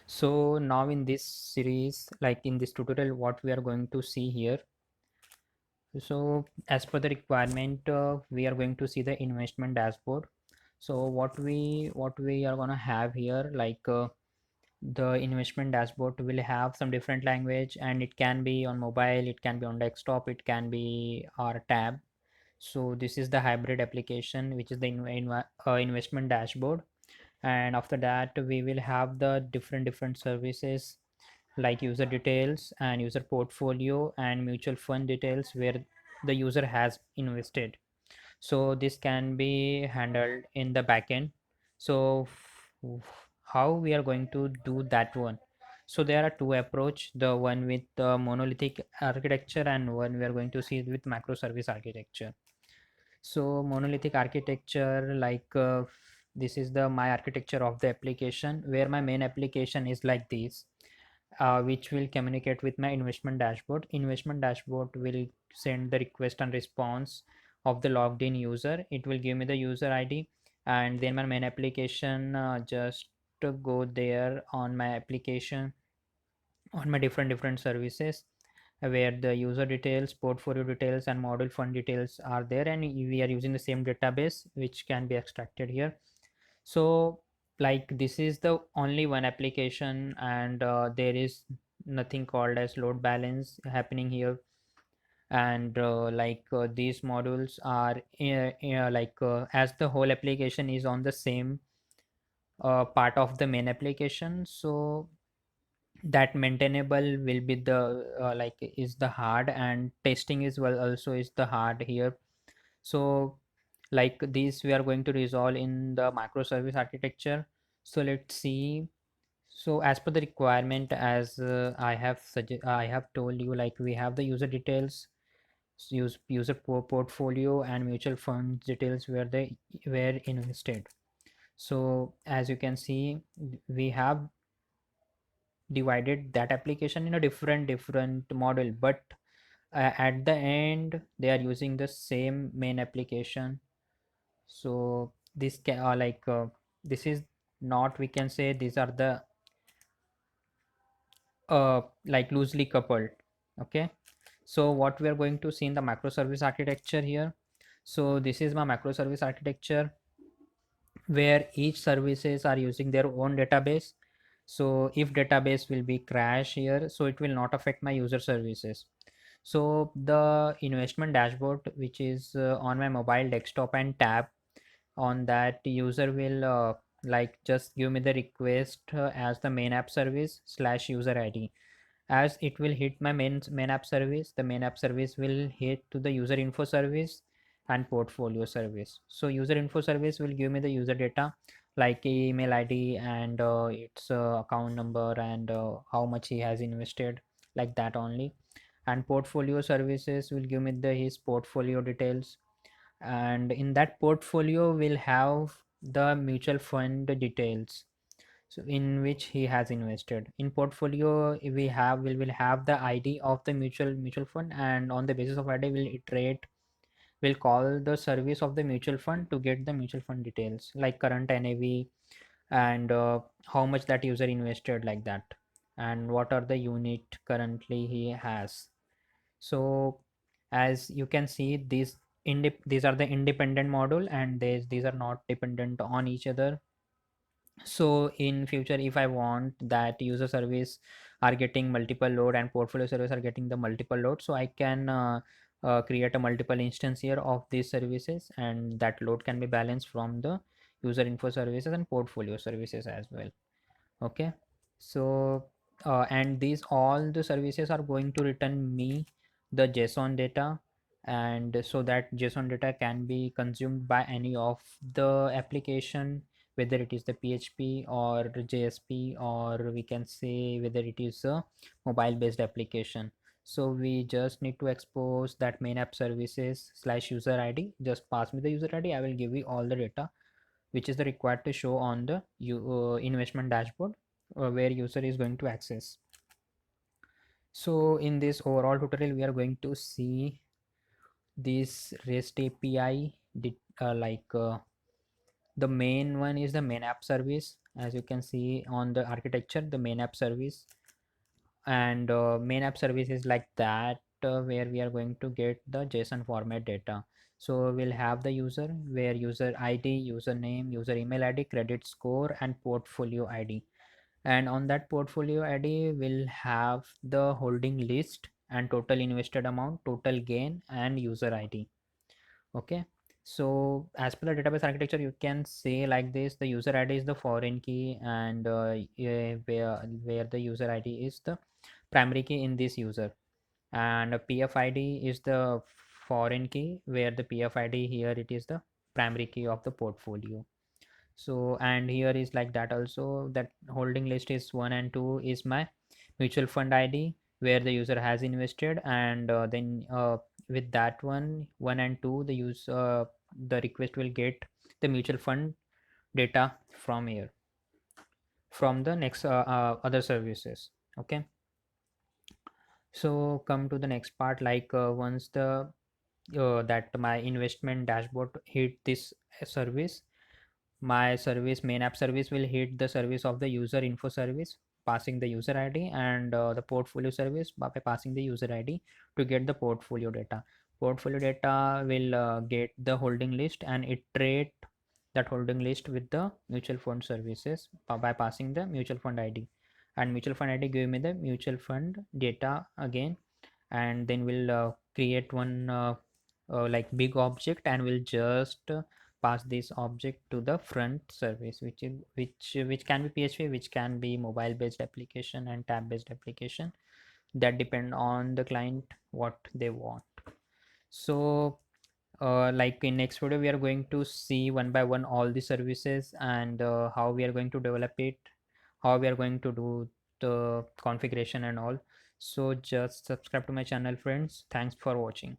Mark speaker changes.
Speaker 1: So now in this series, like in this tutorial, what we are going to see here. So as per the requirement, we are going to see the investment dashboard. So what we are gonna have here, like the investment dashboard will have some different language, and it can be on mobile, it can be on desktop, it can be our tab. So this is the hybrid application, which is the investment dashboard. And after that, we will have the different services like user details and user portfolio and mutual fund details where the user has invested. So this can be handled in the backend. So how we are going to do that one? So there are two approach, the one with the monolithic architecture and one we are going to see with microservice architecture. So monolithic architecture, like this is the my architecture of the application, where my main application is like this, which will communicate with my investment dashboard. Investment dashboard will send the request and response of the logged in user. It will give me the user ID, and then my main application just to go there on my application on my different services, where the user details, portfolio details, and model fund details are there, and we are using the same database which can be extracted here. So like this is the only one application, and there is nothing called as load balance happening here. And these modules are as the whole application is on the same part of the main application, so that maintainable will be the is the hard, and testing is well also is the hard here. So like these we are going to resolve in the microservice architecture. So let's see. So as per the requirement, as I have told you, like we have the user details, portfolio and mutual funds details where they were invested. So as you can see, we have divided that application in a different model, but at the end they are using the same main application. So this can this is not, we can say these are the like loosely coupled. Okay, so what we are going to see in the microservice architecture here. So this is my microservice architecture, where each services are using their own database. So if database will be crash here, so it will not affect my user services. So the investment dashboard, which is on my mobile desktop and tab, on that user will just give me the request as the main app service slash user id. As it will hit my main app service, the main app service will hit to the user info service and portfolio service. So user info service will give me the user data like email id and its account number and how much he has invested, like that only. And portfolio services will give me the his portfolio details, and in that portfolio will have the mutual fund details, so in which he has invested. In portfolio will have the id of the mutual fund, and on the basis of id will iterate, will call the service of the mutual fund to get the mutual fund details like current nav and how much that user invested, like that, and what are the unit currently he has. So as you can see, these are the independent model, and these are not dependent on each other. So in future, if I want that user service are getting multiple load and portfolio service are getting the multiple load, so I can create a multiple instance here of these services, and that load can be balanced from the user info services and portfolio services as well. Okay, so and these all the services are going to return me the JSON data, and so that JSON data can be consumed by any of the application, whether it is the PHP or JSP, or we can say whether it is a mobile based application. So we just need to expose that main app services slash user ID. Just pass me the user ID, I will give you all the data which is the required to show on the investment dashboard where user is going to access. So in this overall tutorial, we are going to see this REST API. The main one is the main app service, as you can see on the architecture, the main app service. And main app service is like that, where we are going to get the JSON format data. So we'll have the user, where user ID, username, user email ID, credit score, and portfolio ID. And on that portfolio ID we'll have the holding list and total invested amount, total gain, and user ID. Okay, so as per the database architecture, you can say like this: the user ID is the foreign key, and where the user ID is the primary key in this user, and a PFID is the foreign key, where the PFID here it is the primary key of the portfolio. So and here is like that also, that holding list is 1 and 2 is my mutual fund ID, where the user has invested, and then with that one and 2, the request will get the mutual fund data from here, from the next other services. Okay, so come to the next part, like once the that my investment dashboard hit this service, my service main app service will hit the service of the user info service, passing the user ID, and the portfolio service by passing the user ID to get the portfolio data. Portfolio data will get the holding list and iterate that holding list with the mutual fund services by passing the mutual fund ID, and mutual fund ID give me the mutual fund data again. And then we'll create one like big object, and we'll just pass this object to the front service, which can be PHP, which can be mobile based application and tab based application, that depend on the client what they want. So like in next video we are going to see one by one all the services, and how we are going to develop it, how we are going to do the configuration and all. So just subscribe to my channel, friends. Thanks for watching.